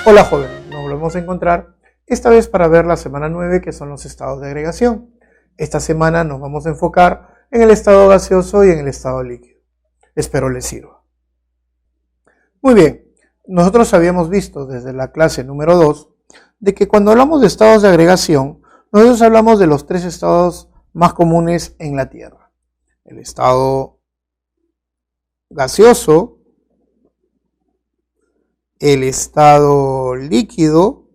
Hola jóvenes, nos volvemos a encontrar, esta vez para ver la semana 9 que son los estados de agregación. Esta semana nos vamos a enfocar en el estado gaseoso y en el estado líquido. Espero les sirva. Muy bien, nosotros habíamos visto desde la clase número 2 de que cuando hablamos de estados de agregación, nosotros hablamos de los tres estados más comunes en la Tierra. El estado gaseoso, el estado líquido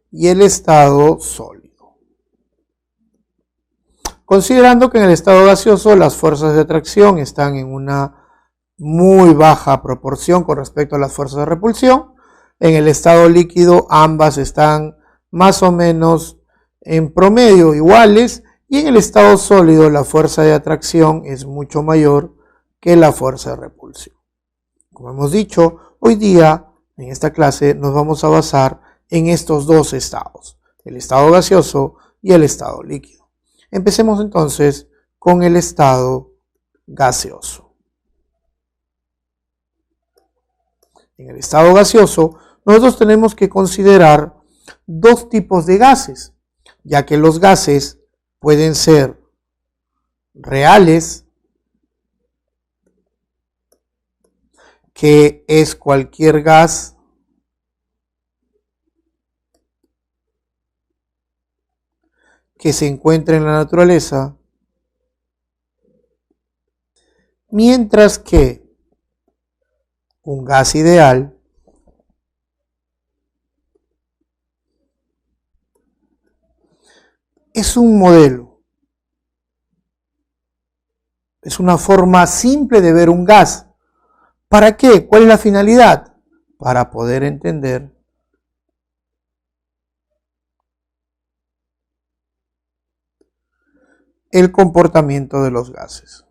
y el estado sólido. Considerando que en el estado gaseoso las fuerzas de atracción están en una muy baja proporción con respecto a las fuerzas de repulsión, en el estado líquido ambas están más o menos en promedio iguales, y en el estado sólido la fuerza de atracción es mucho mayor que la fuerza de repulsión. Como hemos dicho, hoy día en esta clase nos vamos a basar en estos dos estados, el estado gaseoso y el estado líquido. Empecemos entonces con el estado gaseoso. En el estado gaseoso nosotros tenemos que considerar dos tipos de gases, ya que los gases pueden ser reales, que es cualquier gas que se encuentre en la naturaleza, mientras que un gas ideal es un modelo, es una forma simple de ver un gas. ¿Para qué? ¿Cuál es la finalidad? Para poder entender el comportamiento de los gases.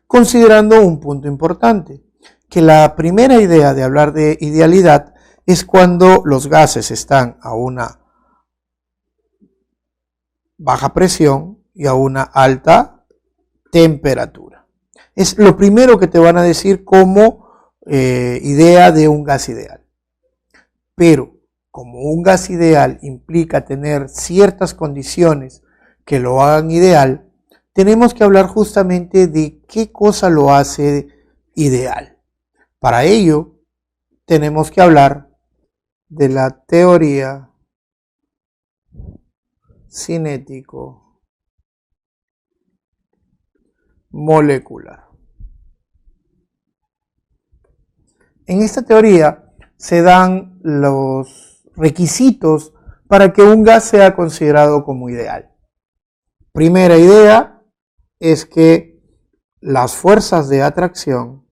Considerando un punto importante, que la primera idea de hablar de idealidad es cuando los gases están a una baja presión y a una alta temperatura. Es lo primero que te van a decir como idea de un gas ideal. Pero como un gas ideal implica tener ciertas condiciones que lo hagan ideal, tenemos que hablar justamente de qué cosa lo hace ideal. Para ello, tenemos que hablar de la teoría cinético-molecular. En esta teoría se dan los requisitos para que un gas sea considerado como ideal. Primera idea es que las fuerzas de atracción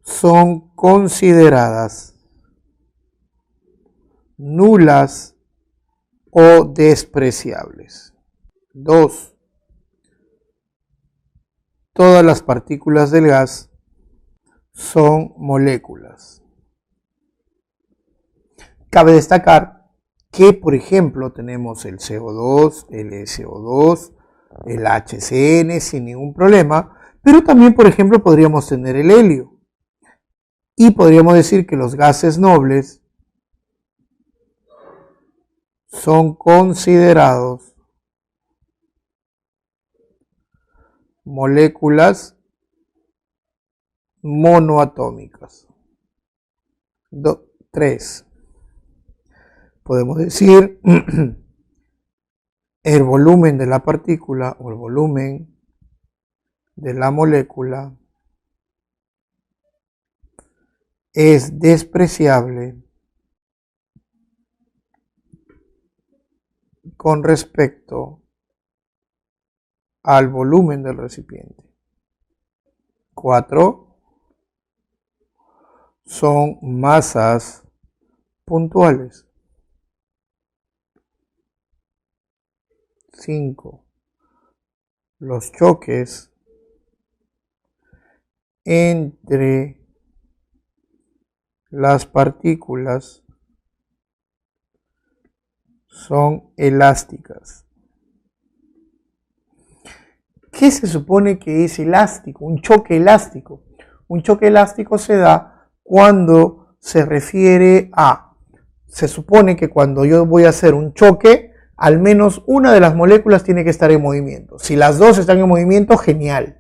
son consideradas nulas o despreciables. 2. Todas las partículas del gas son moléculas. Cabe destacar que, por ejemplo, tenemos el CO2, el SO2, el HCN sin ningún problema, pero también, por ejemplo, podríamos tener el helio. Y podríamos decir que los gases nobles son considerados moléculas monoatómicas. 3. Podemos decir el volumen de la partícula o el volumen de la molécula es despreciable con respecto al volumen del recipiente. 4. Son masas puntuales. 5. Los choques entre las partículas son elásticas. ¿Qué se supone que es elástico? Un choque elástico. Un choque elástico se da cuando se refiere a, se supone que cuando yo voy a hacer un choque, al menos una de las moléculas tiene que estar en movimiento. Si las dos están en movimiento, genial.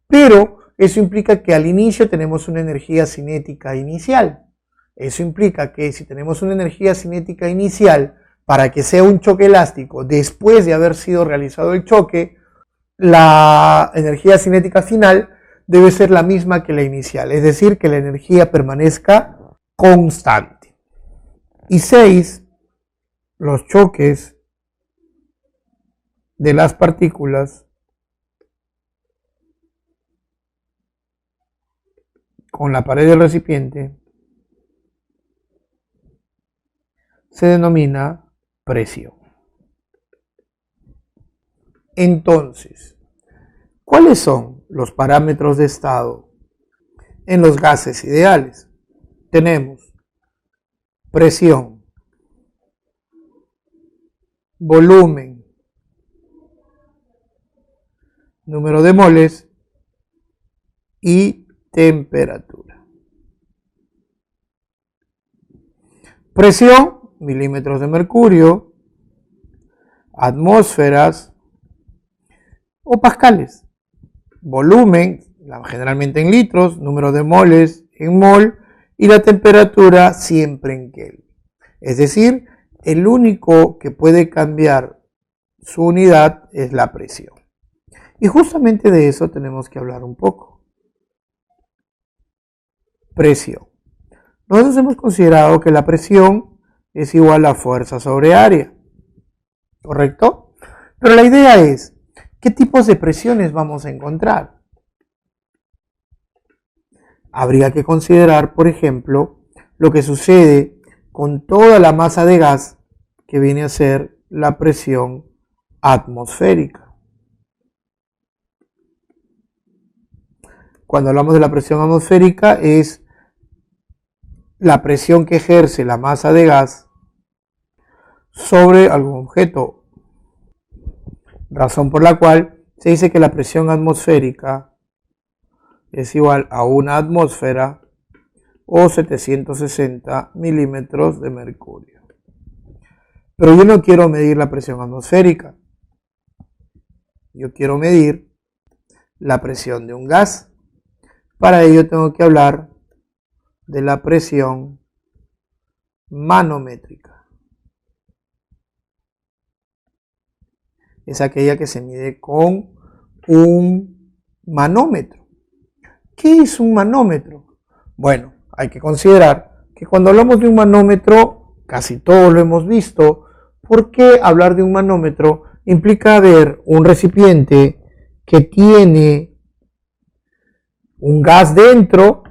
Pero eso implica que al inicio tenemos una energía cinética inicial. Eso implica que si tenemos una energía cinética inicial, para que sea un choque elástico, después de haber sido realizado el choque, la energía cinética final debe ser la misma que la inicial, es decir, que la energía permanezca constante. Y 6, los choques de las partículas con la pared del recipiente se denomina presión. Entonces, ¿cuáles son los parámetros de estado en los gases ideales? Tenemos presión, volumen, número de moles y temperatura. Presión, milímetros de mercurio, atmósferas o pascales. Volumen, generalmente en litros, número de moles en mol y la temperatura siempre en Kelvin. Es decir, el único que puede cambiar su unidad es la presión. Y justamente de eso tenemos que hablar un poco. Presión. Nosotros hemos considerado que la presión es igual a fuerza sobre área, ¿correcto? Pero la idea es, ¿qué tipos de presiones vamos a encontrar? Habría que considerar, por ejemplo, lo que sucede con toda la masa de gas que viene a ser la presión atmosférica. Cuando hablamos de la presión atmosférica es la presión que ejerce la masa de gas sobre algún objeto, razón por la cual se dice que la presión atmosférica es igual a una atmósfera o 760 milímetros de mercurio. Pero yo no quiero medir la presión atmosférica, yo quiero medir la presión de un gas. Para ello tengo que hablar de la presión manométrica. Es aquella que se mide con un manómetro. ¿Qué es un manómetro? Bueno, hay que considerar que cuando hablamos de un manómetro, casi todos lo hemos visto, porque hablar de un manómetro implica ver un recipiente que tiene un gas dentro,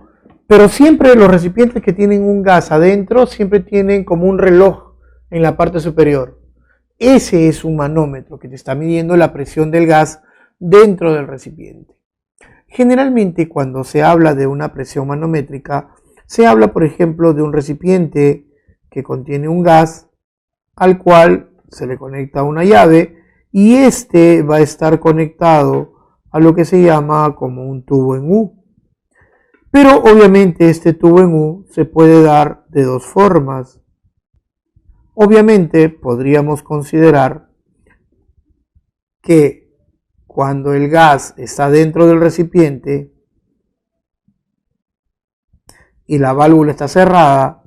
pero siempre los recipientes que tienen un gas adentro siempre tienen como un reloj en la parte superior. Ese es un manómetro que te está midiendo la presión del gas dentro del recipiente. Generalmente cuando se habla de una presión manométrica, se habla por ejemplo de un recipiente que contiene un gas al cual se le conecta una llave y este va a estar conectado a lo que se llama como un tubo en U. Pero obviamente este tubo en U se puede dar de dos formas. Obviamente podríamos considerar que cuando el gas está dentro del recipiente y la válvula está cerrada,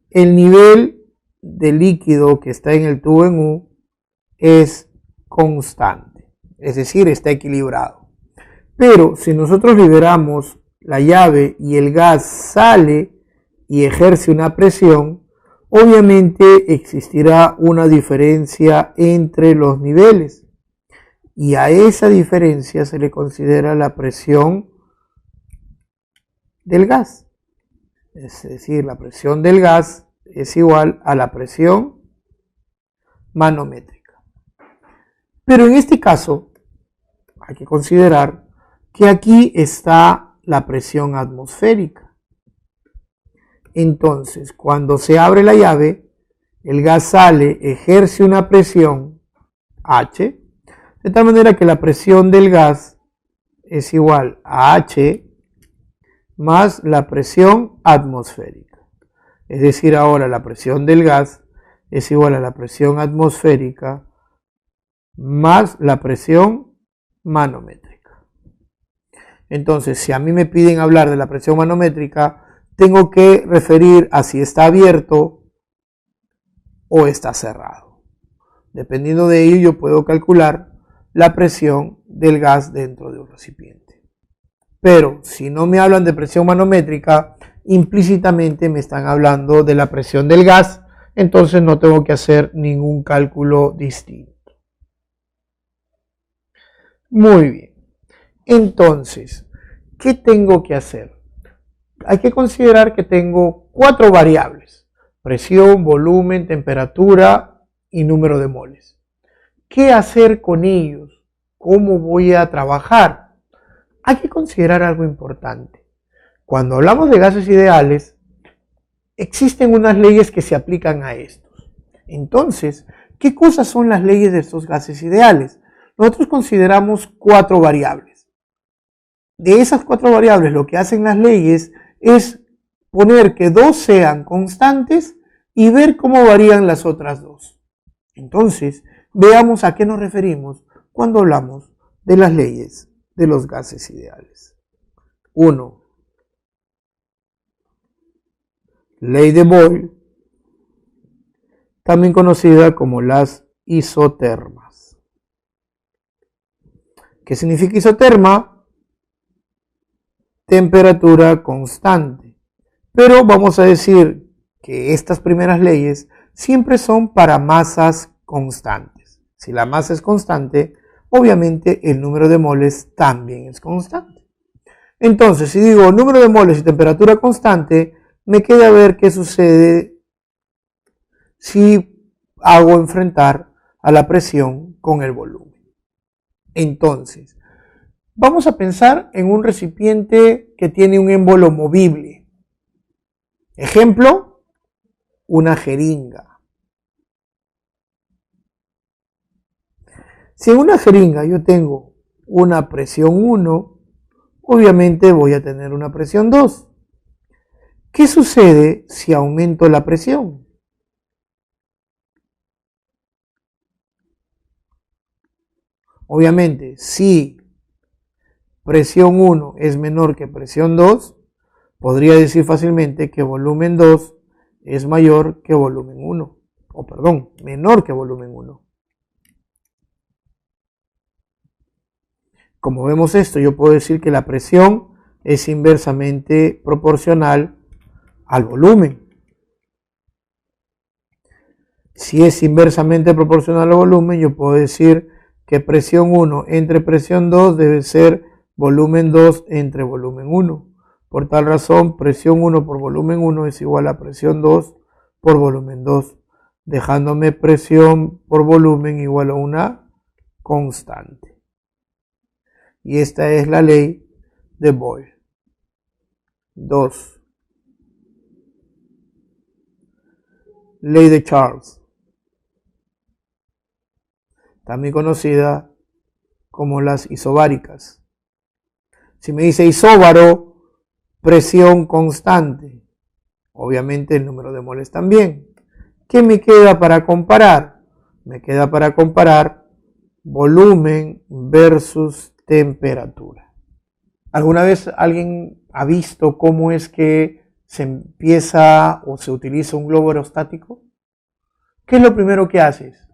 el nivel de líquido que está en el tubo en U es constante, es decir, está equilibrado. Pero si nosotros liberamos la llave y el gas sale y ejerce una presión, obviamente existirá una diferencia entre los niveles y a esa diferencia se le considera la presión del gas. Es decir, la presión del gas es igual a la presión manométrica. Pero en este caso hay que considerar que aquí está la presión atmosférica. Entonces, cuando se abre la llave, el gas sale, ejerce una presión H, de tal manera que la presión del gas es igual a H más la presión atmosférica. Es decir, ahora la presión del gas es igual a la presión atmosférica más la presión manométrica. Entonces, si a mí me piden hablar de la presión manométrica, tengo que referir a si está abierto o está cerrado. Dependiendo de ello, yo puedo calcular la presión del gas dentro de un recipiente. Pero si no me hablan de presión manométrica, implícitamente me están hablando de la presión del gas, entonces no tengo que hacer ningún cálculo distinto. Muy bien. Entonces, ¿qué tengo que hacer? Hay que considerar que tengo 4 variables: presión, volumen, temperatura y número de moles. ¿Qué hacer con ellos? ¿Cómo voy a trabajar? Hay que considerar algo importante. Cuando hablamos de gases ideales, existen unas leyes que se aplican a estos. Entonces, ¿qué cosas son las leyes de estos gases ideales? Nosotros consideramos 4 variables. De esas 4 variables, lo que hacen las leyes es poner que 2 sean constantes y ver cómo varían las otras 2. Entonces, veamos a qué nos referimos cuando hablamos de las leyes de los gases ideales. 1. Ley de Boyle, también conocida como las isotermas. ¿Qué significa isoterma? Temperatura constante. Pero vamos a decir que estas primeras leyes siempre son para masas constantes. Si la masa es constante, obviamente el número de moles también es constante. Entonces, si digo número de moles y temperatura constante, me queda ver qué sucede si hago enfrentar a la presión con el volumen. Entonces, vamos a pensar en un recipiente que tiene un émbolo movible. Ejemplo, una jeringa. Si en una jeringa yo tengo una presión 1, obviamente voy a tener una presión 2. ¿Qué sucede si aumento la presión? Obviamente, si presión 1 es menor que presión 2, podría decir fácilmente que volumen 2 es mayor que volumen 1. O perdón, menor que volumen 1. Como vemos esto, yo puedo decir que la presión es inversamente proporcional al volumen. Si es inversamente proporcional al volumen, yo puedo decir que presión 1 entre presión 2 debe ser volumen 2 entre volumen 1. Por tal razón, presión 1 por volumen 1 es igual a presión 2 por volumen 2, dejándome presión por volumen igual a una constante. Y esta es la ley de Boyle. 2. Ley de Charles, también conocida como las isobáricas. Si me dice isóbaro, presión constante, obviamente el número de moles también. ¿Qué me queda para comparar? Me queda para comparar volumen versus temperatura. ¿Alguna vez alguien ha visto cómo es que se empieza o se utiliza un globo aerostático? ¿Qué es lo primero que haces?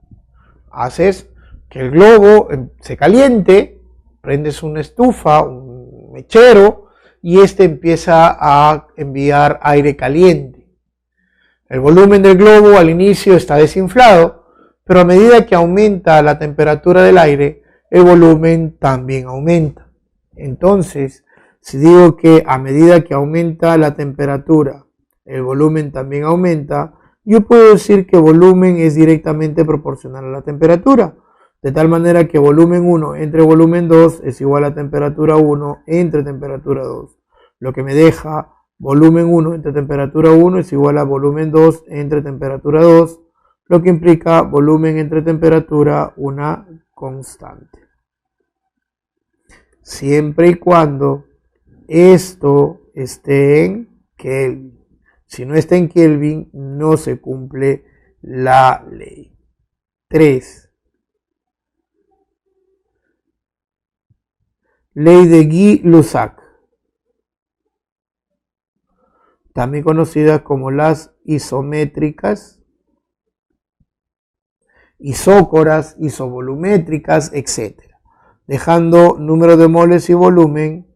Haces que el globo se caliente, prendes una estufa, un mechero, y este empieza a enviar aire caliente. El volumen del globo al inicio está desinflado, pero a medida que aumenta la temperatura del aire, el volumen también aumenta. Entonces, si digo que a medida que aumenta la temperatura, el volumen también aumenta, yo puedo decir que volumen es directamente proporcional a la temperatura, de tal manera que volumen 1 entre volumen 2 es igual a temperatura 1 entre temperatura 2, lo que me deja volumen 1 entre temperatura 1 es igual a volumen 2 entre temperatura 2, lo que implica volumen entre temperatura una constante. Siempre y cuando esto esté en Kelvin. Si no está en Kelvin, no se cumple la ley. 3. Ley de Guy-Lussac, también conocidas como las isométricas, isócoras, isovolumétricas, etc. Dejando número de moles y volumen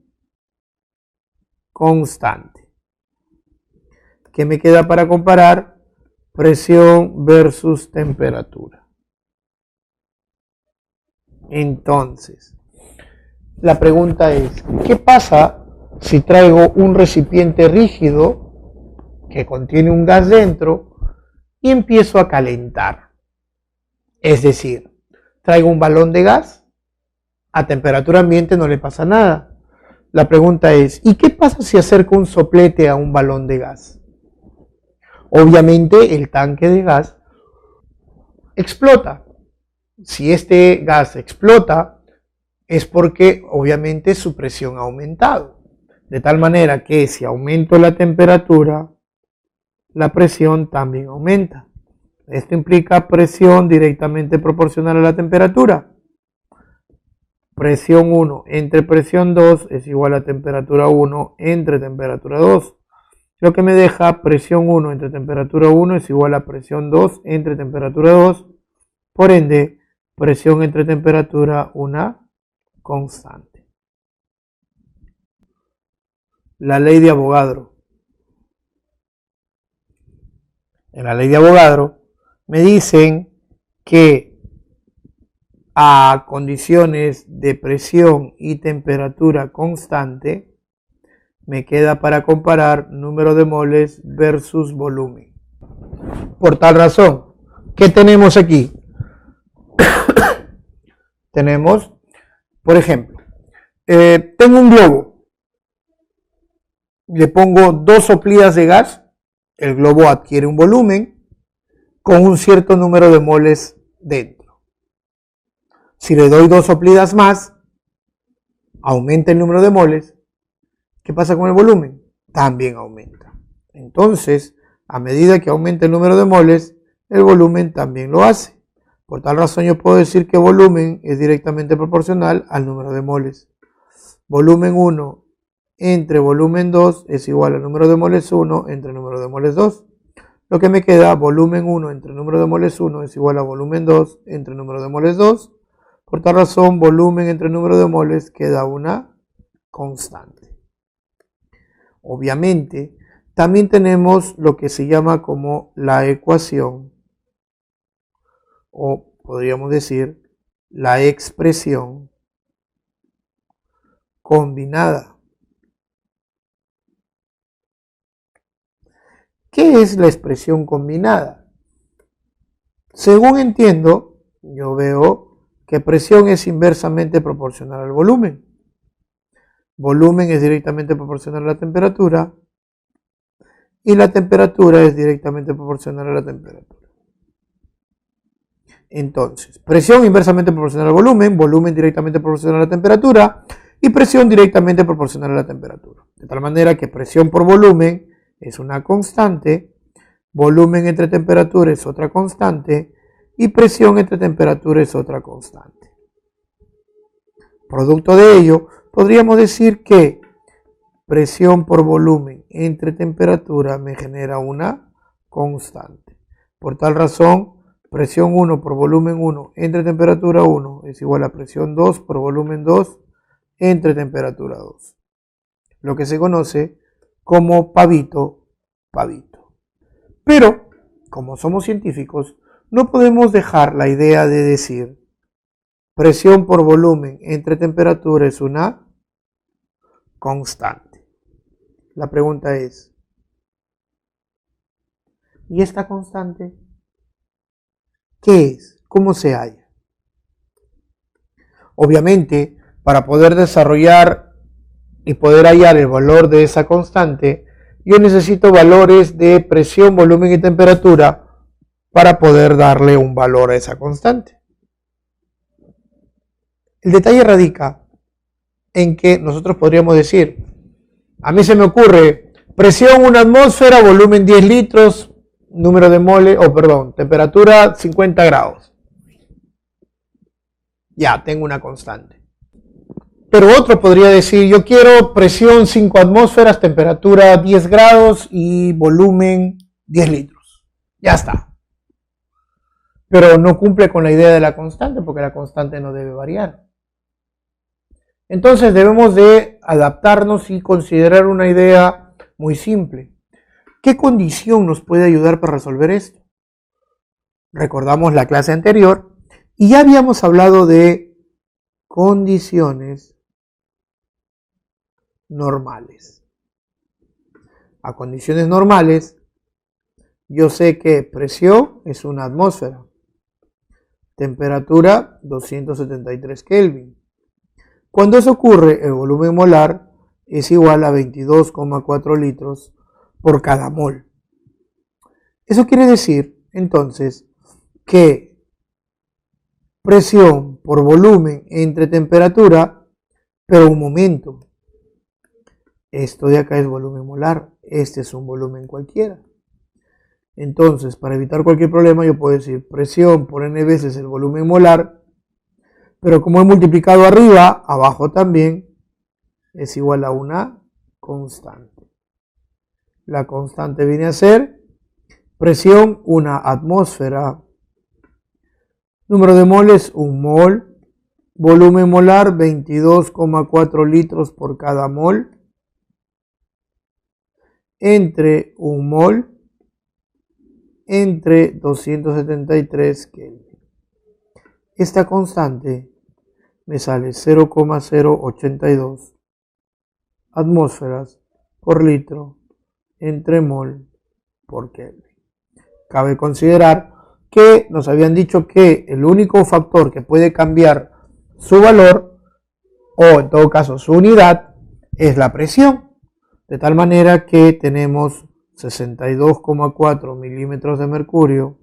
constante. ¿Qué me queda para comparar? Presión versus temperatura. Entonces, la pregunta es, ¿qué pasa si traigo un recipiente rígido que contiene un gas dentro y empiezo a calentar? Es decir, traigo un balón de gas, a temperatura ambiente no le pasa nada. La pregunta es, ¿y qué pasa si acerco un soplete a un balón de gas? Obviamente el tanque de gas explota. Si este gas explota, es porque obviamente su presión ha aumentado. De tal manera que si aumento la temperatura, la presión también aumenta. Esto implica presión directamente proporcional a la temperatura. Presión 1 entre presión 2 es igual a temperatura 1 entre temperatura 2. Lo que me deja presión 1 entre temperatura 1 es igual a presión 2 entre temperatura 2. Por ende, presión entre temperatura una constante. La ley de Avogadro. En la ley de Avogadro me dicen que a condiciones de presión y temperatura constante, me queda para comparar número de moles versus volumen. Por tal razón, ¿qué tenemos aquí? Tenemos, por ejemplo, tengo un globo, le pongo 2 soplidas de gas, el globo adquiere un volumen con un cierto número de moles dentro. Si le doy 2 soplidas más, aumenta el número de moles. ¿Qué pasa con el volumen? También aumenta. Entonces, a medida que aumenta el número de moles, el volumen también lo hace. Por tal razón yo puedo decir que volumen es directamente proporcional al número de moles. Volumen 1 entre volumen 2 es igual al número de moles 1 entre número de moles 2. Lo que me queda, volumen 1 entre número de moles 1 es igual a volumen 2 entre número de moles 2. Por tal razón, volumen entre número de moles queda una constante. Obviamente, también tenemos lo que se llama como la ecuación, o podríamos decir la expresión combinada. ¿Qué es la expresión combinada? Según entiendo, yo veo que presión es inversamente proporcional al volumen. Volumen es directamente proporcional a la temperatura y la temperatura es directamente proporcional a la temperatura. Entonces, presión inversamente proporcional al volumen, volumen directamente proporcional a la temperatura y presión directamente proporcional a la temperatura. De tal manera que presión por volumen es una constante, volumen entre temperatura es otra constante y presión entre temperatura es otra constante. Producto de ello, podríamos decir que presión por volumen entre temperatura me genera una constante. Por tal razón, presión 1 por volumen 1 entre temperatura 1 es igual a presión 2 por volumen 2 entre temperatura 2. Lo que se conoce como pavito. Pero, como somos científicos, no podemos dejar la idea de decir presión por volumen entre temperatura es una constante. La pregunta es, ¿y esta constante qué es? ¿Cómo se halla? Obviamente, para poder desarrollar y poder hallar el valor de esa constante, yo necesito valores de presión, volumen y temperatura para poder darle un valor a esa constante. El detalle radica en que nosotros podríamos decir, A mí se me ocurre presión 1 atmósfera, volumen 10 litros, número de mole, temperatura 50 grados. Ya, tengo una constante. Pero otro podría decir, yo quiero presión 5 atmósferas, temperatura 10 grados y volumen 10 litros. Ya está. Pero no cumple con la idea de la constante porque la constante no debe variar. Entonces debemos de adaptarnos y considerar una idea muy simple. ¿Qué condición nos puede ayudar para resolver esto? Recordamos la clase anterior y ya habíamos hablado de condiciones normales. A condiciones normales, yo sé que presión es 1 atmósfera, temperatura 273 Kelvin. Cuando eso ocurre, el volumen molar es igual a 22,4 litros por cada mol. Eso quiere decir, entonces, que presión por volumen entre temperatura, pero un momento. Esto de acá es volumen molar, este es un volumen cualquiera. Entonces, para evitar cualquier problema, yo puedo decir presión por n veces el volumen molar, pero como he multiplicado arriba, abajo también, es igual a una constante. La constante viene a ser presión 1 atmósfera, número de moles 1 mol, volumen molar 22,4 litros por cada mol, entre 1 mol entre 273 Kelvin. Esta constante me sale 0,082 atmósferas por litro entre mol por Kelvin. Cabe considerar que nos habían dicho que el único factor que puede cambiar su valor, o en todo caso su unidad, es la presión. De tal manera que tenemos 62,4 milímetros de mercurio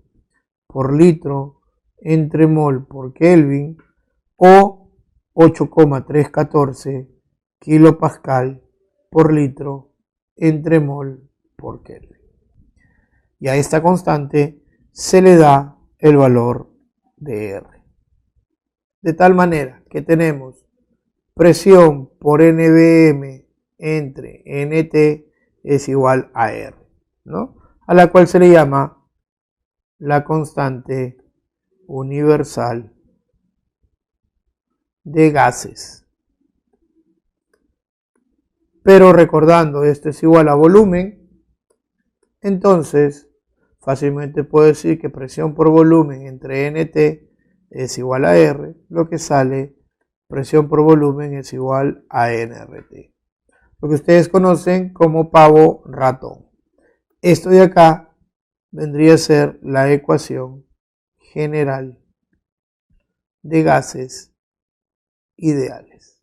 por litro entre mol por Kelvin o 8,314 kilopascal por litro entre mol por Kelvin. Y a esta constante se le da el valor de R. De tal manera que tenemos presión por NBM entre NT es igual a R, ¿no? A la cual se le llama la constante universal de gases. Pero recordando, esto es igual a volumen, entonces fácilmente puedo decir que presión por volumen entre NT es igual a R, lo que sale presión por volumen es igual a nRT. Lo que ustedes conocen como pavo ratón. Esto de acá vendría a ser la ecuación general de gases ideales.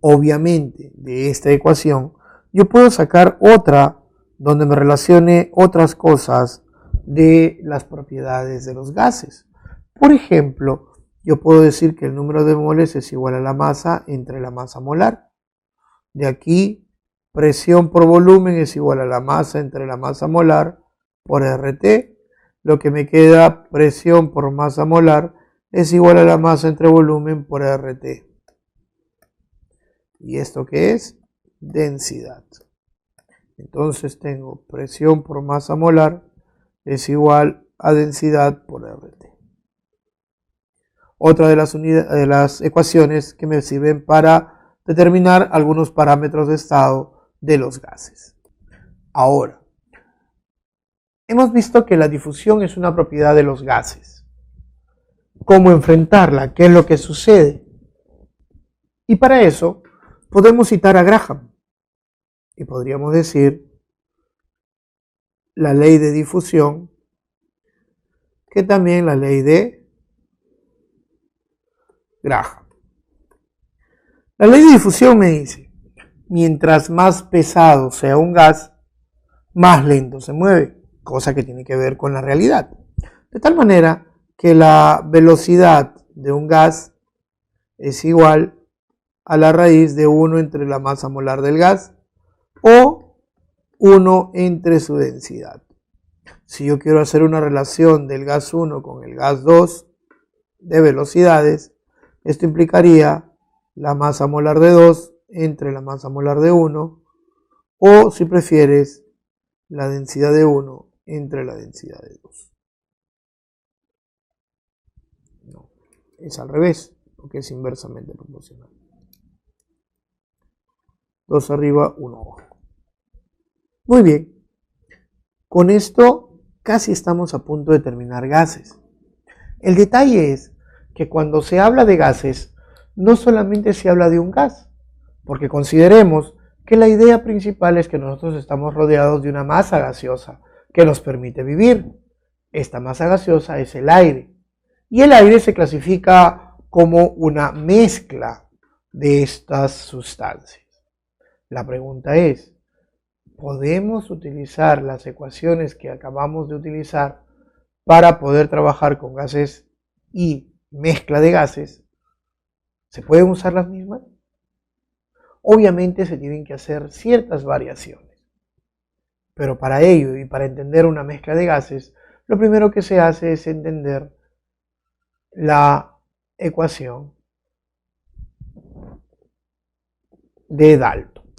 Obviamente, de esta ecuación, yo puedo sacar otra donde me relacione otras cosas de las propiedades de los gases. Por ejemplo, yo puedo decir que el número de moles es igual a la masa entre la masa molar. De aquí, presión por volumen es igual a la masa entre la masa molar por RT. Lo que me queda, presión por masa molar es igual a la masa entre volumen por RT. ¿Y esto qué es? Densidad. Entonces tengo presión por masa molar es igual a densidad por RT. Otra de las ecuaciones que me sirven para determinar algunos parámetros de estado de los gases. Ahora, hemos visto que la difusión es una propiedad de los gases. ¿Cómo enfrentarla? ¿Qué es lo que sucede? Y para eso podemos citar a Graham. Y podríamos decir la ley de difusión, que también la ley de Graham. La ley de difusión me dice, mientras más pesado sea un gas, más lento se mueve, cosa que tiene que ver con la realidad. De tal manera que la velocidad de un gas es igual a la raíz de 1 entre la masa molar del gas o 1 entre su densidad. Si yo quiero hacer una relación del gas 1 con el gas 2 de velocidades, esto implicaría la masa molar de 2 entre la masa molar de 1, o si prefieres, la densidad de 1 entre la densidad de 2. No, es al revés, porque es inversamente proporcional. 2 arriba, 1 abajo. Muy bien. Con esto casi estamos a punto de terminar gases. El detalle es que cuando se habla de gases, no solamente se habla de un gas, porque consideremos que la idea principal es que nosotros estamos rodeados de una masa gaseosa que nos permite vivir. Esta masa gaseosa es el aire, y el aire se clasifica como una mezcla de estas sustancias. La pregunta es, ¿podemos utilizar las ecuaciones que acabamos de utilizar para poder trabajar con gases y mezcla de gases? ¿Se pueden usar las mismas? Obviamente se tienen que hacer ciertas variaciones, pero para ello y para entender una mezcla de gases, lo primero que se hace es entender la ecuación de Dalton,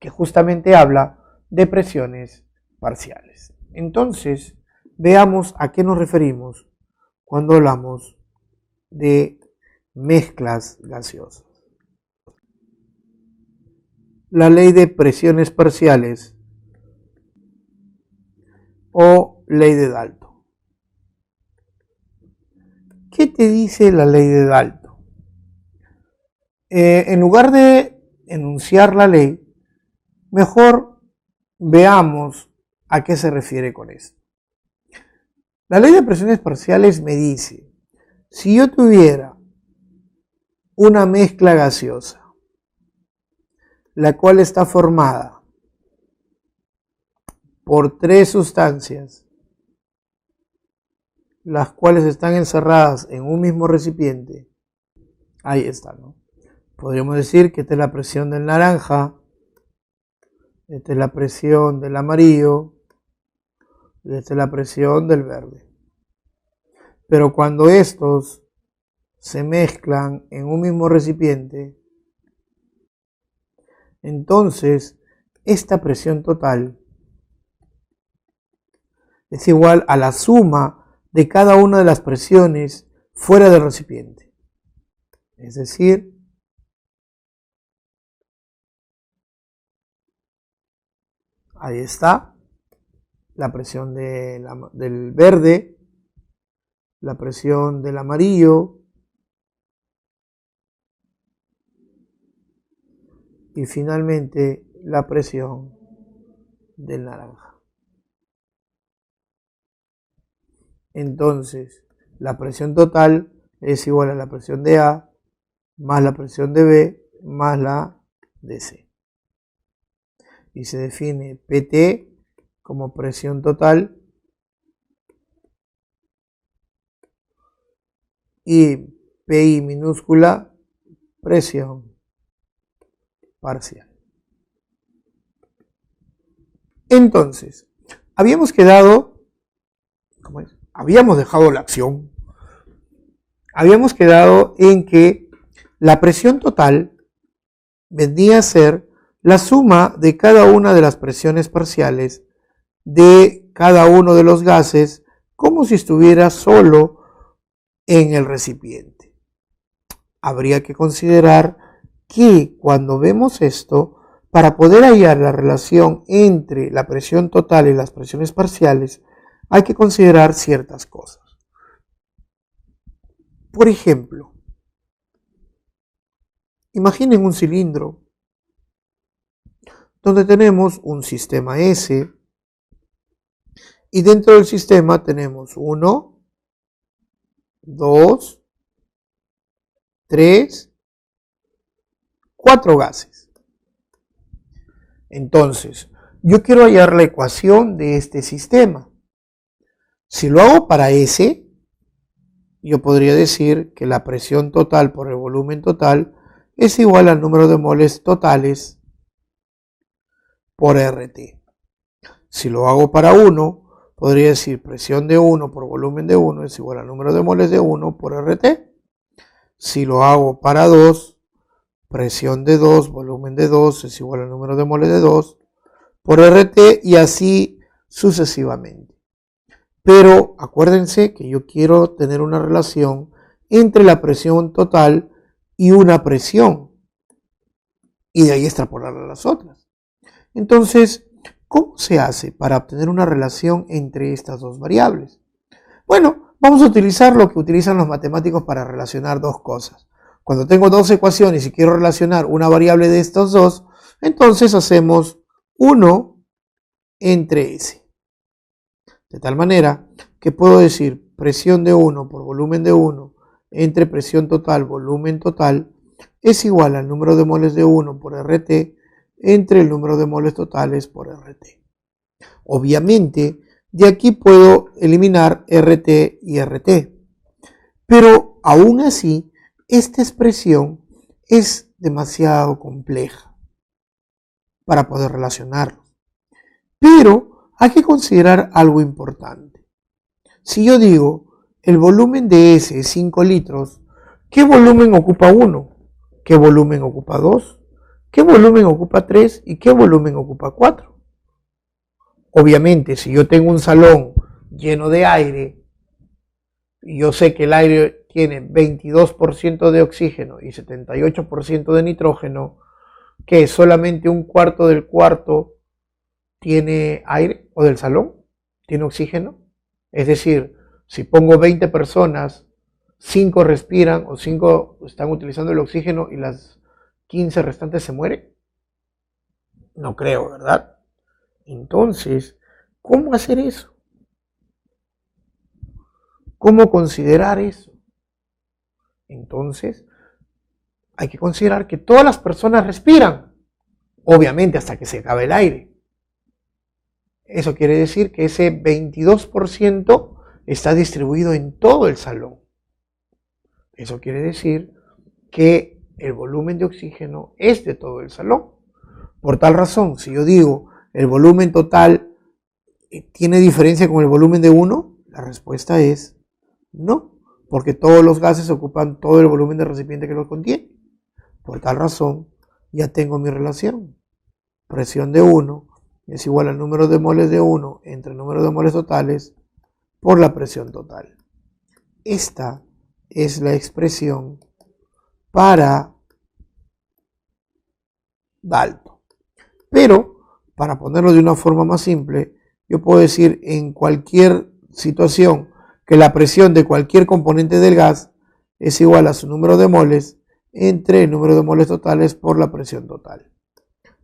que justamente habla de presiones parciales. Entonces, veamos a qué nos referimos cuando hablamos de mezclas gaseosas. La ley de presiones parciales o ley de Dalton. ¿Qué te dice la ley de Dalton? En lugar de enunciar la ley, mejor veamos a qué se refiere con esto. La ley de presiones parciales me dice, si yo tuviera una mezcla gaseosa, la cual está formada por 3 sustancias, las cuales están encerradas en un mismo recipiente, ahí está, ¿no? Podríamos decir que esta es la presión del naranja, esta es la presión del amarillo, y esta es la presión del verde. Pero cuando estos se mezclan en un mismo recipiente, entonces esta presión total es igual a la suma de cada una de las presiones fuera del recipiente. Es decir, ahí está la presión del verde, la presión del amarillo y finalmente la presión del naranja. Entonces, la presión total es igual a la presión de A más la presión de B más la de C. Y se define PT como presión total y PI minúscula presión parcial. Entonces, habíamos dejado la acción, habíamos quedado en que la presión total vendría a ser la suma de cada una de las presiones parciales de cada uno de los gases, como si estuviera solo en el recipiente. Habría que considerar que cuando vemos esto, para poder hallar la relación entre la presión total y las presiones parciales, hay que considerar ciertas cosas. Por ejemplo, imaginen un cilindro donde tenemos un sistema S y dentro del sistema tenemos 1, 2, 3, 4 gases. Entonces, yo quiero hallar la ecuación de este sistema. Si lo hago para S, yo podría decir que la presión total por el volumen total es igual al número de moles totales por RT. Si lo hago para 1, podría decir presión de 1 por volumen de 1 es igual al número de moles de 1 por RT. Si lo hago para 2, presión de 2, volumen de 2 es igual al número de moles de 2 por RT y así sucesivamente. Pero acuérdense que yo quiero tener una relación entre la presión total y una presión. Y de ahí extrapolar a las otras. Entonces, ¿cómo se hace para obtener una relación entre estas dos variables? Bueno, vamos a utilizar lo que utilizan los matemáticos para relacionar dos cosas. Cuando tengo dos ecuaciones y quiero relacionar una variable de estas dos, entonces hacemos 1 entre S. De tal manera que puedo decir presión de 1 por volumen de 1 entre presión total, volumen total, es igual al número de moles de 1 por RT entre el número de moles totales por RT. Obviamente, de aquí puedo eliminar RT y RT. Pero aún así, esta expresión es demasiado compleja para poder relacionarlos. Pero hay que considerar algo importante. Si yo digo, el volumen de S es 5 litros, ¿qué volumen ocupa 1? ¿Qué volumen ocupa 2? ¿Qué volumen ocupa 3? ¿Y qué volumen ocupa 4? Obviamente, si yo tengo un salón lleno de aire, y yo sé que el aire tiene 22% de oxígeno y 78% de nitrógeno, que solamente un cuarto del cuarto tiene aire, o del salón tiene oxígeno. Es decir, si pongo 20 personas, 5 respiran o 5 están utilizando el oxígeno y las 15 restantes se mueren. No creo, ¿verdad? Entonces, ¿cómo hacer eso? ¿Cómo considerar eso? Entonces, hay que considerar que todas las personas respiran, obviamente hasta que se acabe el aire. Eso quiere decir que ese 22% está distribuido en todo el salón. Eso quiere decir que el volumen de oxígeno es de todo el salón. Por tal razón, si yo digo el volumen total tiene diferencia con el volumen de 1, la respuesta es no, porque todos los gases ocupan todo el volumen del recipiente que los contiene. Por tal razón, ya tengo mi relación. Presión de 1 es igual al número de moles de 1 entre el número de moles totales por la presión total. Esta es la expresión para Dalton. Pero, para ponerlo de una forma más simple, yo puedo decir en cualquier situación que la presión de cualquier componente del gas es igual a su número de moles entre el número de moles totales por la presión total.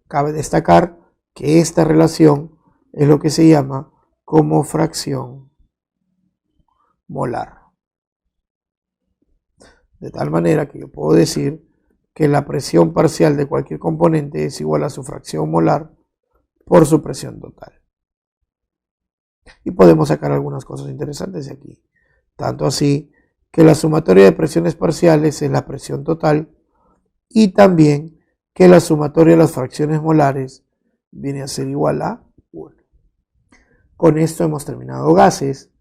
Cabe destacar que esta relación es lo que se llama como fracción molar. De tal manera que yo puedo decir que la presión parcial de cualquier componente es igual a su fracción molar por su presión total. Y podemos sacar algunas cosas interesantes de aquí. Tanto así que la sumatoria de presiones parciales es la presión total y también que la sumatoria de las fracciones molares viene a ser igual a 1. Con esto hemos terminado gases.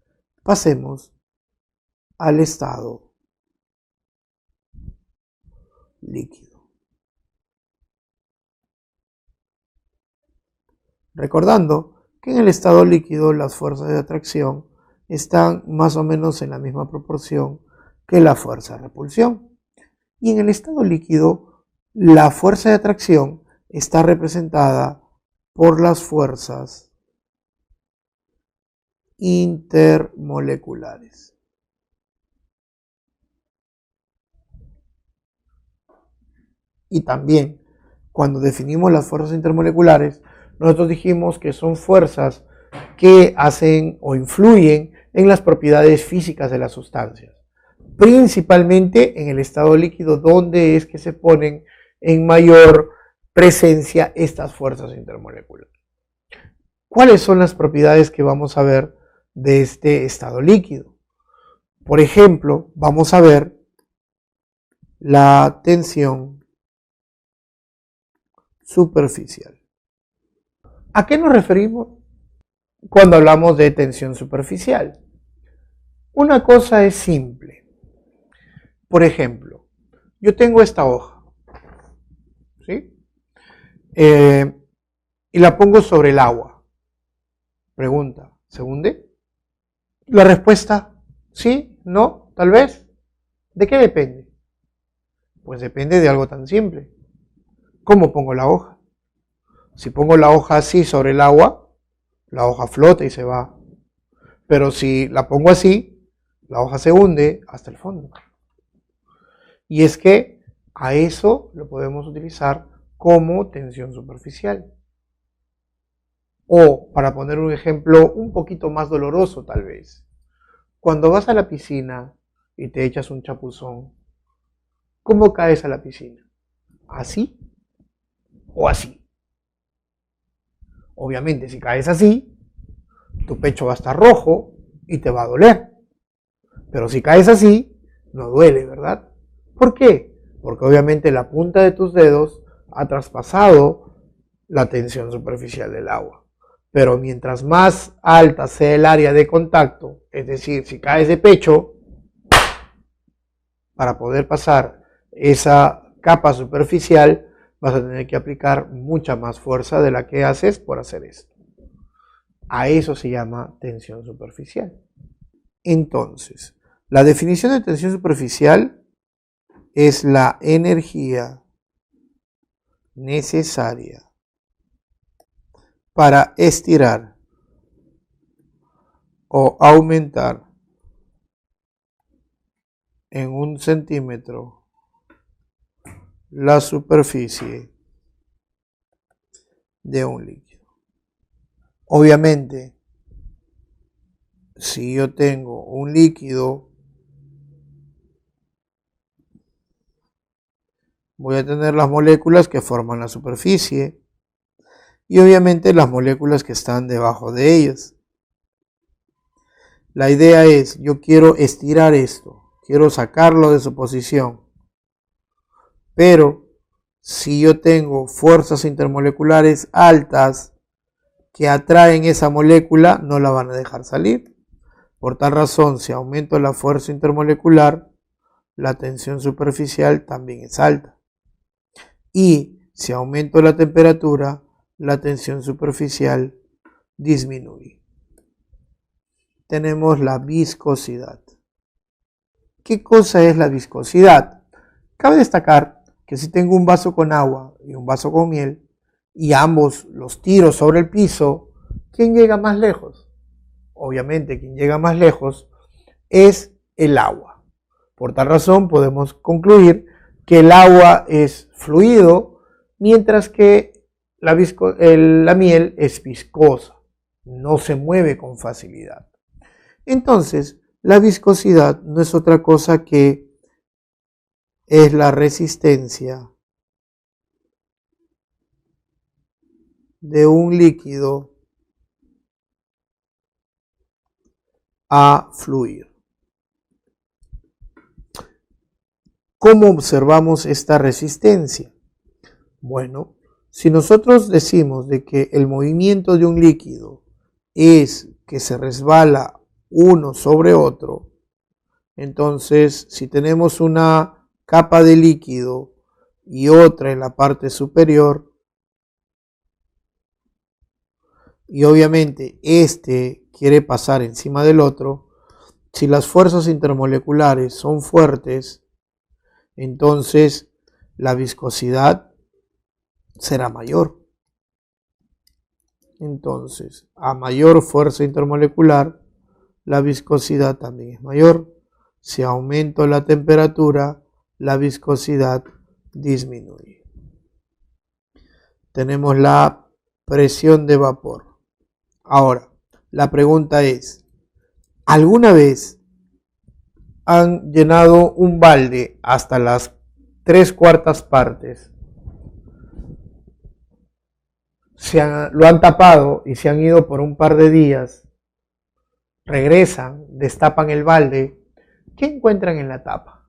Pasemos al estado líquido. Recordando que en el estado líquido las fuerzas de atracción están más o menos en la misma proporción que la fuerza de repulsión. Y en el estado líquido la fuerza de atracción está representada por las fuerzas intermoleculares. Y también, cuando definimos las fuerzas intermoleculares, nosotros dijimos que son fuerzas que hacen o influyen en las propiedades físicas de las sustancias, principalmente en el estado líquido, donde es que se ponen en mayor presencia estas fuerzas intermoleculares. ¿Cuáles son las propiedades que vamos a ver de este estado líquido? Por ejemplo, vamos a ver la tensión superficial. ¿A qué nos referimos cuando hablamos de tensión superficial? Una cosa es simple. Por ejemplo, yo tengo esta hoja, ¿sí? Y la pongo sobre el agua. Pregunta, ¿se hunde? La respuesta, sí, no, tal vez. ¿De qué depende? Pues depende de algo tan simple. ¿Cómo pongo la hoja? Si pongo la hoja así sobre el agua, la hoja flota y se va. Pero si la pongo así, la hoja se hunde hasta el fondo. Y es que a eso lo podemos utilizar como tensión superficial. O, para poner un ejemplo un poquito más doloroso tal vez, cuando vas a la piscina y te echas un chapuzón, ¿cómo caes a la piscina? ¿Así o así? Obviamente, si caes así, tu pecho va a estar rojo y te va a doler. Pero si caes así, no duele, ¿verdad? ¿Por qué? Porque obviamente la punta de tus dedos ha traspasado la tensión superficial del agua. Pero mientras más alta sea el área de contacto, es decir, si caes de pecho, para poder pasar esa capa superficial, vas a tener que aplicar mucha más fuerza de la que haces por hacer esto. A eso se llama tensión superficial. Entonces, la definición de tensión superficial es la energía necesaria para estirar o aumentar en 1 centímetro la superficie de un líquido. Obviamente, si yo tengo un líquido, voy a tener las moléculas que forman la superficie y obviamente las moléculas que están debajo de ellas. La idea es, yo quiero estirar esto, quiero sacarlo de su posición, pero si yo tengo fuerzas intermoleculares altas que atraen esa molécula, no la van a dejar salir. Por tal razón, si aumento la fuerza intermolecular, la tensión superficial también es alta. Y si aumento la temperatura, la tensión superficial disminuye. Tenemos la viscosidad. ¿Qué cosa es la viscosidad? Cabe destacar que si tengo un vaso con agua y un vaso con miel, y ambos los tiro sobre el piso, ¿quién llega más lejos? Obviamente, quien llega más lejos es el agua. Por tal razón, podemos concluir que el agua es fluido, mientras que la miel es viscosa, no se mueve con facilidad. Entonces, la viscosidad no es otra cosa que es la resistencia de un líquido a fluir. ¿Cómo observamos esta resistencia? Bueno, si nosotros decimos de que el movimiento de un líquido es que se resbala uno sobre otro, entonces si tenemos una capa de líquido y otra en la parte superior, y obviamente este quiere pasar encima del otro, si las fuerzas intermoleculares son fuertes, entonces la viscosidad será mayor. Entonces, a mayor fuerza intermolecular, la viscosidad también es mayor. Si aumento la temperatura, la viscosidad disminuye. Tenemos la presión de vapor. Ahora, la pregunta es, ¿alguna vez han llenado un balde hasta las 3/4 partes? Lo han tapado y se han ido por un par de días, regresan, destapan el balde, ¿qué encuentran en la tapa?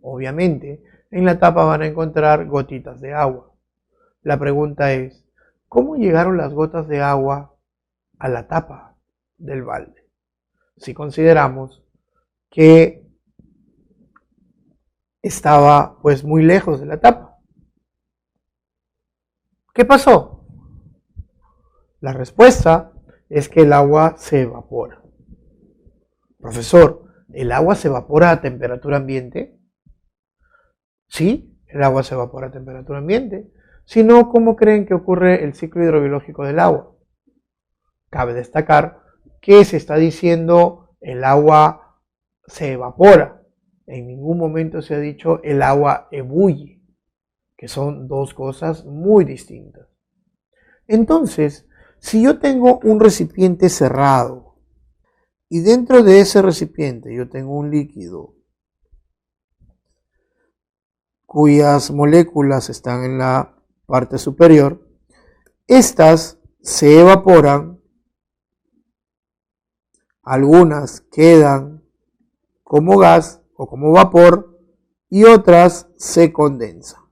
Obviamente, En la tapa van a encontrar gotitas de agua. La pregunta es, ¿cómo llegaron las gotas de agua a la tapa del balde? Si consideramos que estaba pues muy lejos de la tapa. ¿Qué pasó? La respuesta es que el agua se evapora. Profesor, ¿el agua se evapora a temperatura ambiente? Sí, el agua se evapora a temperatura ambiente. Si no, ¿cómo creen que ocurre el ciclo hidrobiológico del agua? Cabe destacar que se está diciendo el agua se evapora. En ningún momento se ha dicho el agua ebulle, que son dos cosas muy distintas. Entonces, si yo tengo un recipiente cerrado y dentro de ese recipiente yo tengo un líquido cuyas moléculas están en la parte superior, estas se evaporan, algunas quedan como gas o como vapor y otras se condensan.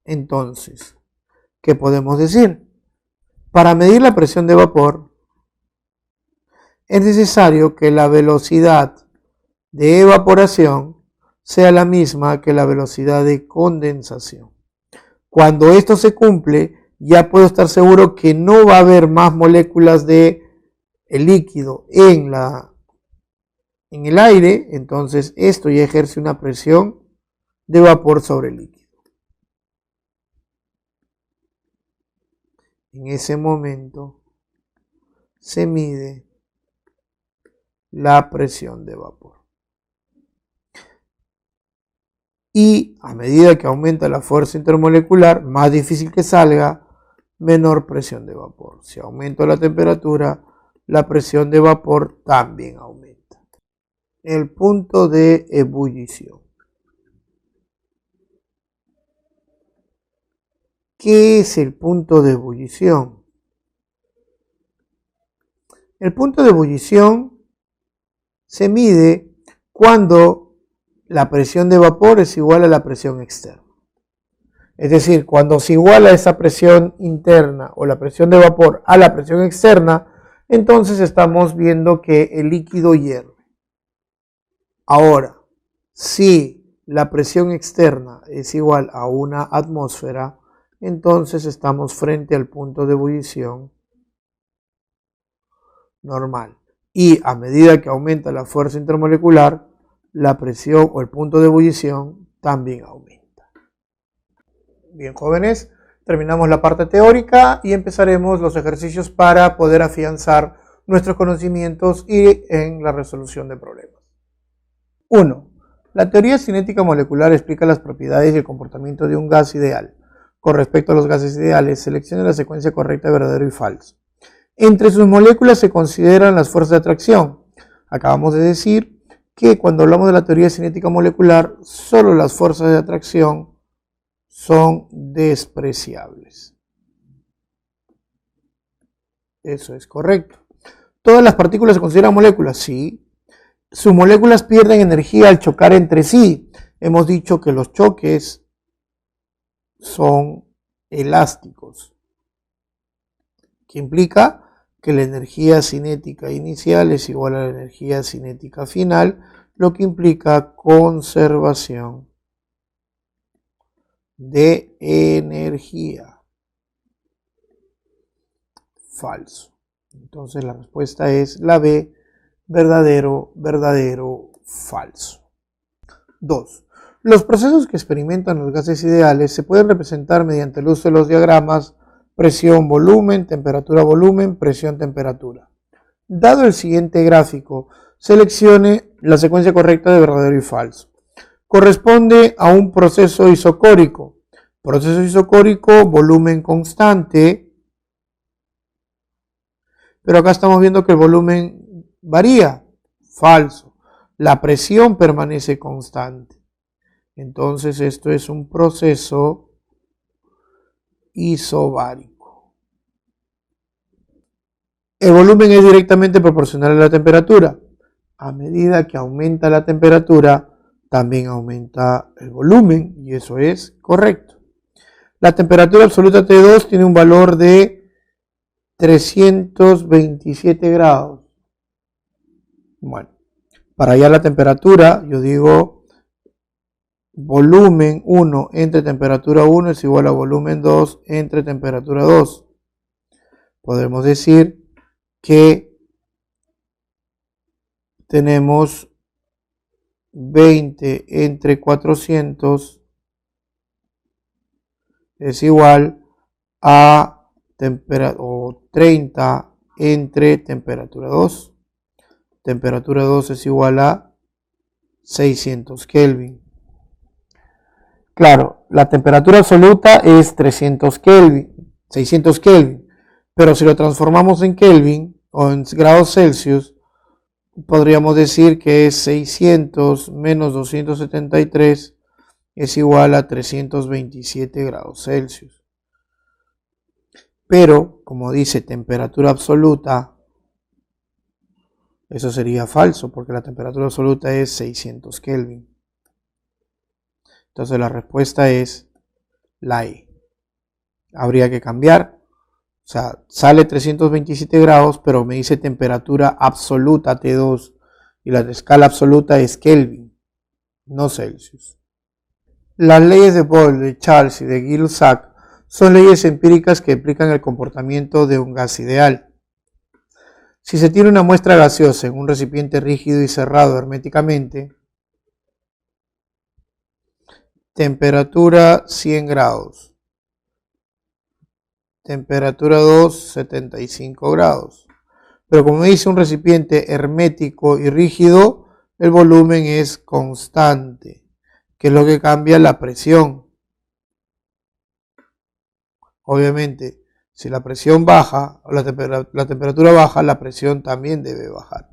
Entonces, ¿qué podemos decir? Para medir la presión de vapor es necesario que la velocidad de evaporación sea la misma que la velocidad de condensación. Cuando esto se cumple, ya puedo estar seguro que no va a haber más moléculas de el líquido en el aire, entonces esto ya ejerce una presión de vapor sobre el líquido. En ese momento se mide la presión de vapor. Y a medida que aumenta la fuerza intermolecular, más difícil que salga, menor presión de vapor. Si aumento la temperatura, la presión de vapor también aumenta. El punto de ebullición. ¿Qué es el punto de ebullición? El punto de ebullición se mide cuando la presión de vapor es igual a la presión externa. Es decir, cuando se iguala esa presión interna o la presión de vapor a la presión externa, entonces estamos viendo que el líquido hierve. Ahora, si la presión externa es igual a una atmósfera, entonces estamos frente al punto de ebullición normal. Y a medida que aumenta la fuerza intermolecular, la presión o el punto de ebullición también aumenta. Bien, jóvenes, terminamos la parte teórica y empezaremos los ejercicios para poder afianzar nuestros conocimientos y en la resolución de problemas. 1. La teoría cinética molecular explica las propiedades y el comportamiento de un gas ideal. Con respecto a los gases ideales, seleccione la secuencia correcta de verdadero y falso. Entre sus moléculas se consideran las fuerzas de atracción. Acabamos de decir que cuando hablamos de la teoría cinética molecular, solo las fuerzas de atracción son despreciables. Eso es correcto. ¿Todas las partículas se consideran moléculas? Sí. Sus moléculas pierden energía al chocar entre sí. Hemos dicho que los choques son elásticos, que implica que la energía cinética inicial es igual a la energía cinética final, lo que implica conservación de energía. Falso. Entonces la respuesta es la B, verdadero, verdadero, falso. 2. Los procesos que experimentan los gases ideales se pueden representar mediante el uso de los diagramas presión, volumen, temperatura, volumen, presión, temperatura. Dado el siguiente gráfico, seleccione la secuencia correcta de verdadero y falso. Corresponde a un proceso isocórico. Proceso isocórico, volumen constante. Pero acá estamos viendo que el volumen varía. Falso. La presión permanece constante. Entonces esto es un proceso isobárico. El volumen es directamente proporcional a la temperatura. A medida que aumenta la temperatura, también aumenta el volumen, y eso es correcto. La temperatura absoluta T2 tiene un valor de 327 grados. Bueno, para hallar la temperatura, yo digo volumen 1 entre temperatura 1 es igual a volumen 2 entre temperatura 2. Podemos decir que tenemos 20 entre 400 es igual a 30 entre temperatura 2. Temperatura 2 es igual a 600 Kelvin. Claro, la temperatura absoluta es 300 Kelvin, 600 Kelvin, pero si lo transformamos en Kelvin o en grados Celsius, podríamos decir que es 600 menos 273 es igual a 327 grados Celsius. Pero, como dice temperatura absoluta, eso sería falso porque la temperatura absoluta es 600 Kelvin. Entonces la respuesta es la E. Habría que cambiar. O sea, sale 327 grados, pero me dice temperatura absoluta T2 y la escala absoluta es Kelvin, no Celsius. Las leyes de Boyle, de Charles y de Gill-Sacks son leyes empíricas que explican el comportamiento de un gas ideal. Si se tiene una muestra gaseosa en un recipiente rígido y cerrado herméticamente, temperatura 100 grados, temperatura 2, 75 grados. Pero como dice un recipiente hermético y rígido, el volumen es constante, que es lo que cambia la presión. Obviamente, si la presión baja o la temperatura baja, la presión también debe bajar.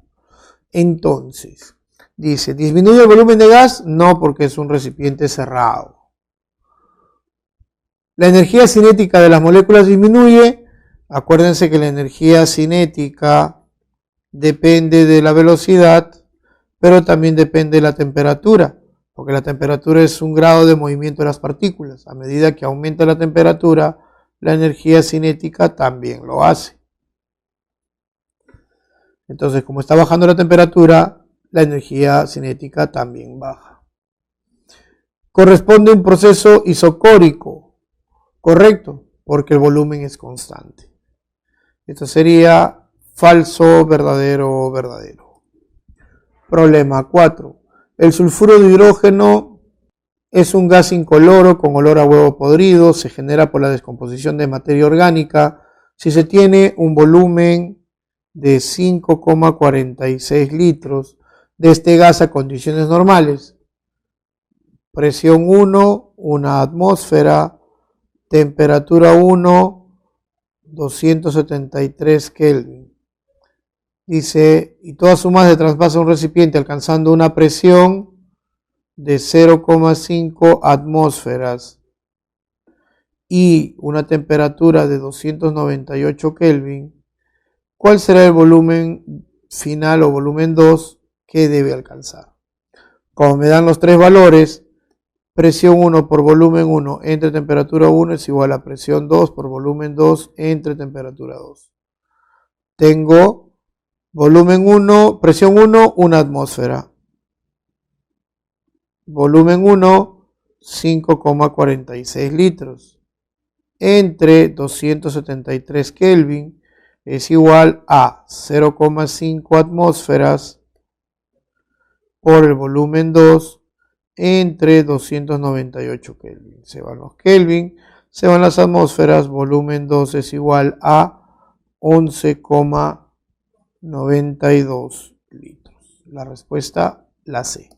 Entonces, dice, ¿disminuye el volumen de gas? No, porque es un recipiente cerrado. La energía cinética de las moléculas disminuye. Acuérdense que la energía cinética depende de la velocidad, pero también depende de la temperatura, porque la temperatura es un grado de movimiento de las partículas. A medida que aumenta la temperatura, la energía cinética también lo hace. Entonces, como está bajando la temperatura, la energía cinética también baja. Corresponde a un proceso isocórico, correcto, porque el volumen es constante. Esto sería falso, verdadero, verdadero. Problema 4. El sulfuro de hidrógeno es un gas incoloro con olor a huevo podrido, se genera por la descomposición de materia orgánica si se tiene un volumen de 5,46 litros de este gas a condiciones normales. Presión 1, 1 atmósfera, temperatura 1, 273 Kelvin. Dice, y toda su masa se traspasa a un recipiente alcanzando una presión de 0,5 atmósferas y una temperatura de 298 Kelvin. ¿Cuál será el volumen final o volumen 2 que debe alcanzar? Como me dan los tres valores, presión 1 por volumen 1 entre temperatura 1 es igual a presión 2 por volumen 2 entre temperatura 2. Tengo volumen 1, presión 1, 1 atmósfera. Volumen 1, 5,46 litros. Entre 273 Kelvin es igual a 0,5 atmósferas por el volumen 2 entre 298 Kelvin. Se van los Kelvin, se van las atmósferas, volumen 2 es igual a 11,92 litros. La respuesta, la C.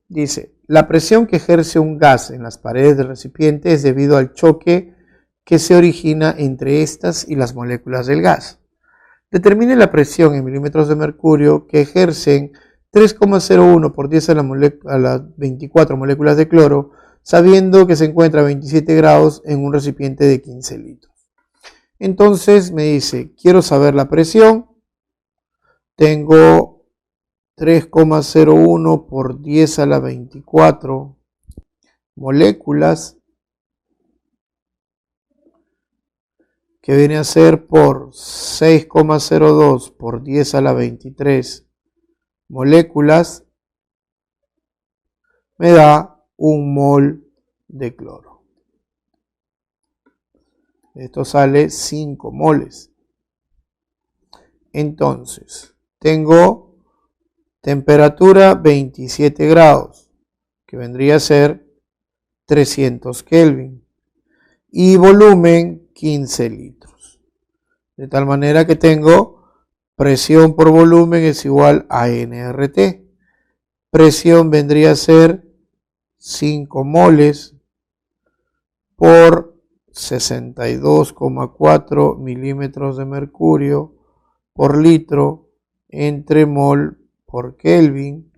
Dice, la presión que ejerce un gas en las paredes del recipiente es debido al choque que se origina entre estas y las moléculas del gas. Determine la presión en milímetros de mercurio que ejercen 3,01 por 10 a las 24 moléculas de cloro, sabiendo que se encuentra a 27 grados en un recipiente de 15 litros. Entonces me dice, quiero saber la presión, tengo 3,01 por 10 a la 24 moléculas, que viene a ser por 6,02 por 10 a la 23 moléculas, me da 1 mol de cloro. Esto sale 5 moles. Entonces, tengo temperatura 27 grados, que vendría a ser 300 Kelvin, y volumen 15 litros. De tal manera que tengo presión por volumen es igual a nRT. Presión vendría a ser 5 moles por 62,4 milímetros de mercurio por litro entre mol por Kelvin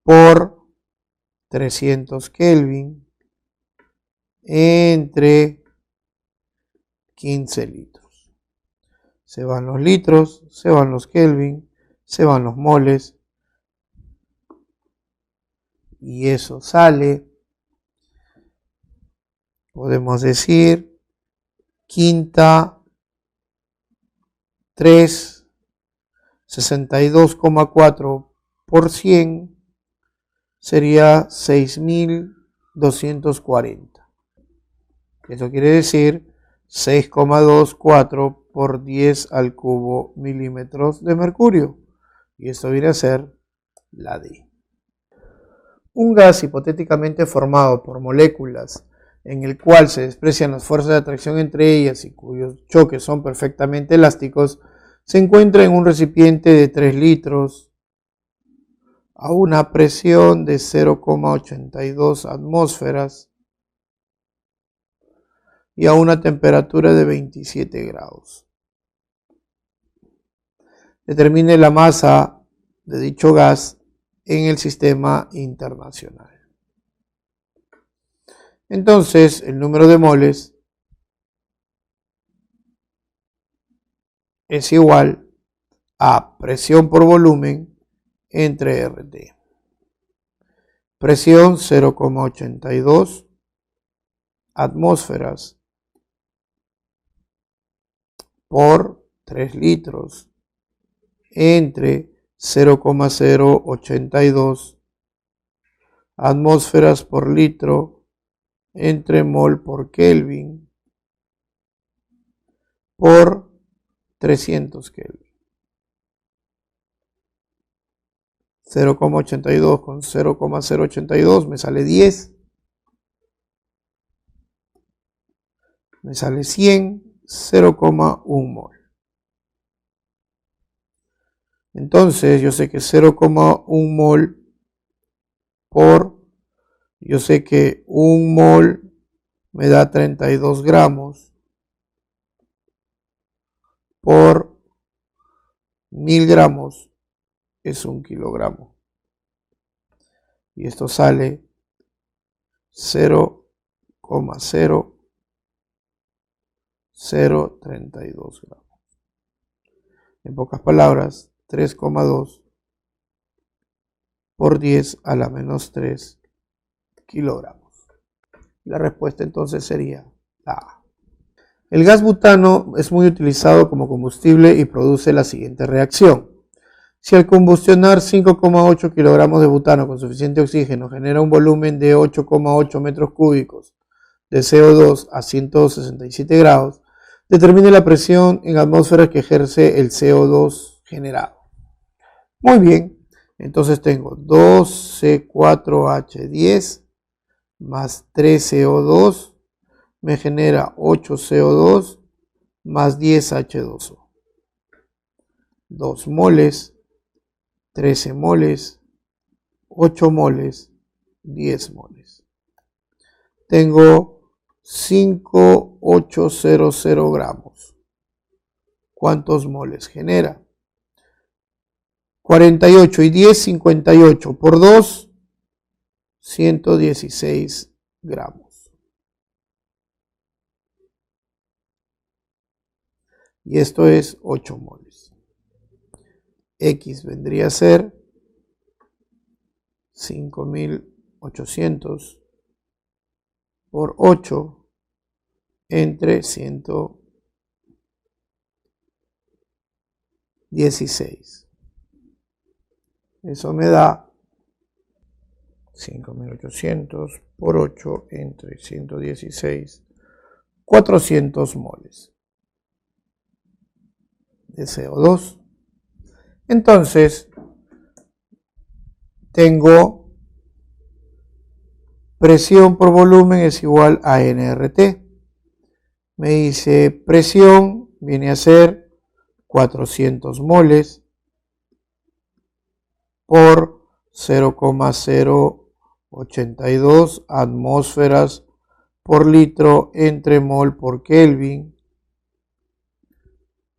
por 300 Kelvin entre 15 litros. Se van los litros, se van los Kelvin, se van los moles, y eso sale, podemos decir, quinta 3, 62,4 por 100 sería 6.240. Eso quiere decir 6,24 por 10 al cubo milímetros de mercurio. Y esto viene a ser la D. Un gas hipotéticamente formado por moléculas en el cual se desprecian las fuerzas de atracción entre ellas y cuyos choques son perfectamente elásticos, se encuentra en un recipiente de 3 litros a una presión de 0,82 atmósferas y a una temperatura de 27 grados. Determine la masa de dicho gas en el sistema internacional. Entonces, el número de moles es igual a presión por volumen entre RT. Presión 0,82 atmósferas por 3 litros entre 0,082 atmósferas por litro entre mol por Kelvin por 300 Kelvin. 0,82 con 0,082 me sale 10. Me sale 100, 0,1 mol. Entonces yo sé que 0,1 mol yo sé que 1 mol me da 32 gramos por 1000 gramos es 1 kilogramo. Y esto sale 0,0032 gramos. En pocas palabras, 3,2 por 10 a la menos 3 kilogramos. La respuesta entonces sería la A. El gas butano es muy utilizado como combustible y produce la siguiente reacción. Si al combustionar 5,8 kilogramos de butano con suficiente oxígeno genera un volumen de 8,8 metros cúbicos de CO2 a 167 grados, determine la presión en atmósferas que ejerce el CO2 generado. Muy bien, entonces tengo 2C4H10 más 3CO2 me genera 8CO2 más 10H2O. 2 moles, 13 moles, 8 moles, 10 moles. Tengo 5,800 gramos. ¿Cuántos moles genera? 48 y 10, 58 por 2, 116 gramos. Y esto es 8 moles. X vendría a ser 5.800 por 8 entre 116. Eso me da 5.800 por 8 entre 116, 400 moles de CO2. Entonces, tengo presión por volumen es igual a nRT. Me dice presión viene a ser 400 moles por 0,082 atmósferas por litro entre mol por Kelvin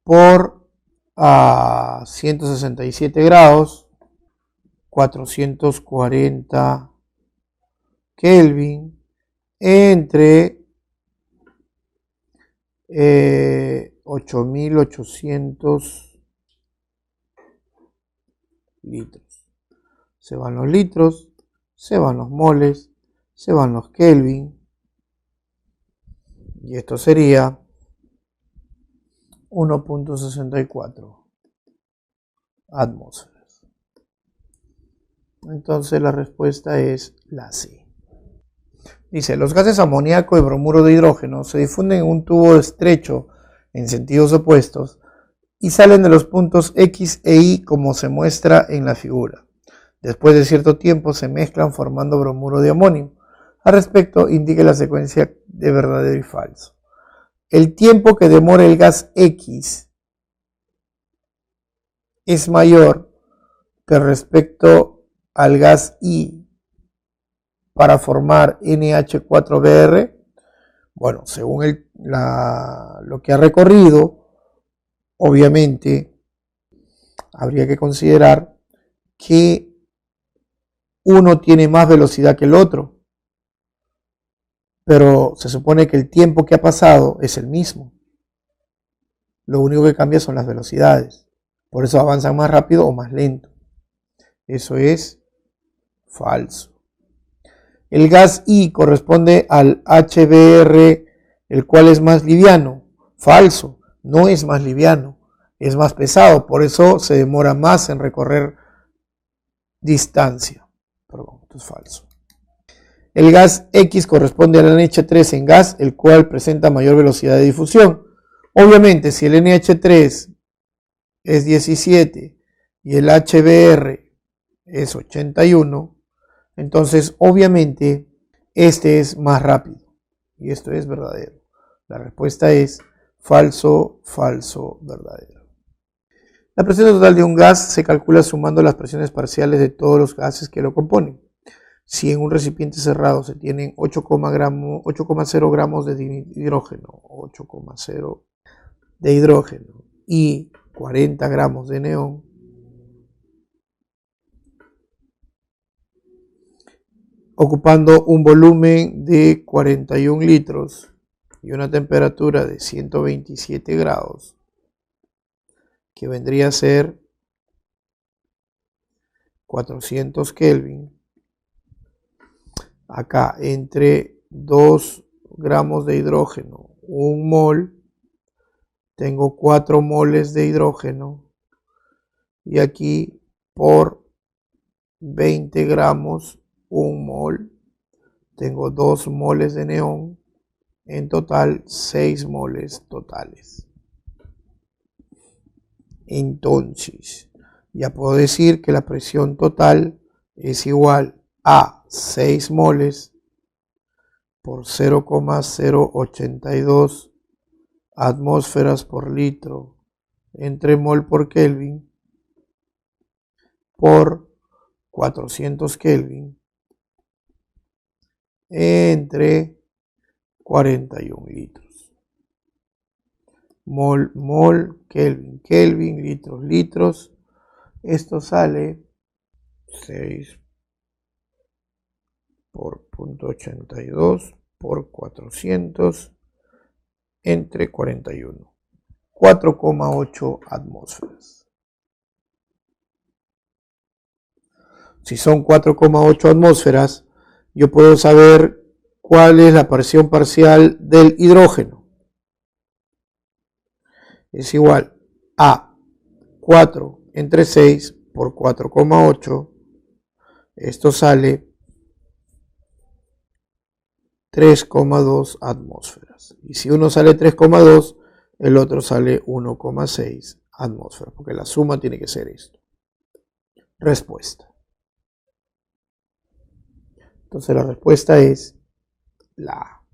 por 167 grados, 440 Kelvin entre 8.800 litros. Se van los litros, se van los moles, se van los Kelvin. Y esto sería 1.64 atmósferas. Entonces la respuesta es la C. Dice, los gases amoníaco y bromuro de hidrógeno se difunden en un tubo estrecho en sentidos opuestos y salen de los puntos X e Y como se muestra en la figura. Después de cierto tiempo se mezclan formando bromuro de amonio. Al respecto, indique la secuencia de verdadero y falso. El tiempo que demora el gas X es mayor que respecto al gas Y para formar NH4Br. Bueno, según lo que ha recorrido, obviamente habría que considerar que uno tiene más velocidad que el otro, pero se supone que el tiempo que ha pasado es el mismo. Lo único que cambia son las velocidades. Por eso avanzan más rápido o más lento. Eso es falso. El gas I corresponde al HBr, el cual es más liviano. Falso, no es más liviano, es más pesado, por eso se demora más en recorrer distancia. Perdón, esto es falso. El gas X corresponde al NH3 en gas, el cual presenta mayor velocidad de difusión. Obviamente, si el NH3 es 17 y el HBr es 81, entonces obviamente este es más rápido y esto es verdadero. La respuesta es falso, falso, verdadero. La presión total de un gas se calcula sumando las presiones parciales de todos los gases que lo componen. Si en un recipiente cerrado se tienen 8,0 gramos de hidrógeno, 8,0 de hidrógeno y 40 gramos de neón, ocupando un volumen de 41 litros y una temperatura de 127 grados, que vendría a ser 400 Kelvin. Acá entre 2 gramos de hidrógeno, 1 mol, tengo 4 moles de hidrógeno y aquí por 20 gramos, 1 mol, tengo 2 moles de neón, en total 6 moles totales. Entonces, ya puedo decir que la presión total es igual a 6 moles por 0,082 atmósferas por litro entre mol por Kelvin por 400 Kelvin entre 41 litros. Mol, mol, Kelvin, Kelvin, litros, litros. Esto sale 6 por 0.82 por 400 entre 41. 4,8 atmósferas. si son 4,8 atmósferas, yo puedo saber cuál es la presión parcial del hidrógeno. Es igual a 4 entre 6 por 4,8. Esto sale 3,2 atmósferas. Y si uno sale 3,2, el otro sale 1,6 atmósferas, porque la suma tiene que ser esto. Respuesta. Entonces la respuesta es la A.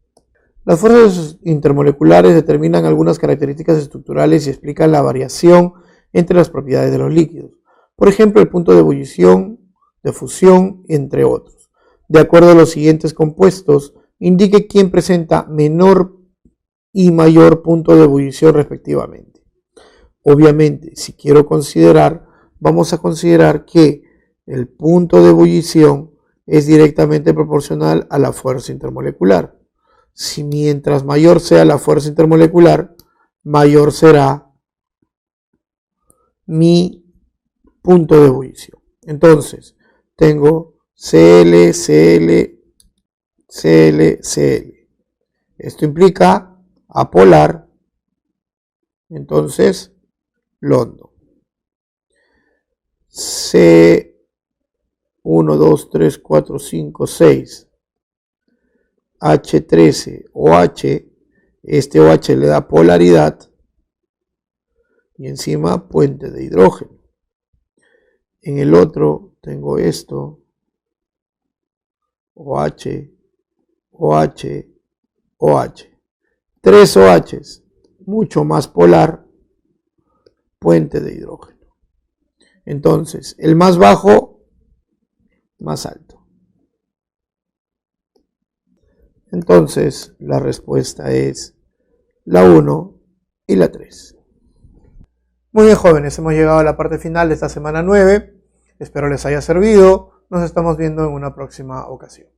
Las fuerzas intermoleculares determinan algunas características estructurales y explican la variación entre las propiedades de los líquidos. Por ejemplo, el punto de ebullición, de fusión, entre otros. De acuerdo a los siguientes compuestos, indique quién presenta menor y mayor punto de ebullición respectivamente. Obviamente, si quiero considerar, vamos a considerar que el punto de ebullición es directamente proporcional a la fuerza intermolecular. Si mientras mayor sea la fuerza intermolecular, mayor será mi punto de ebullición. Entonces, tengo Cl, Cl, Cl, Cl. Esto implica apolar, entonces, London. C1, 2, 3, 4, 5, 6. H13 OH, este OH le da polaridad y encima puente de hidrógeno. En el otro tengo esto, OH, OH, OH. 3 OHs, mucho más polar, puente de hidrógeno. Entonces, el más bajo, más alto. Entonces, la respuesta es la 1 y la 3. Muy bien, jóvenes, hemos llegado a la parte final de esta semana 9. Espero les haya servido. Nos estamos viendo en una próxima ocasión.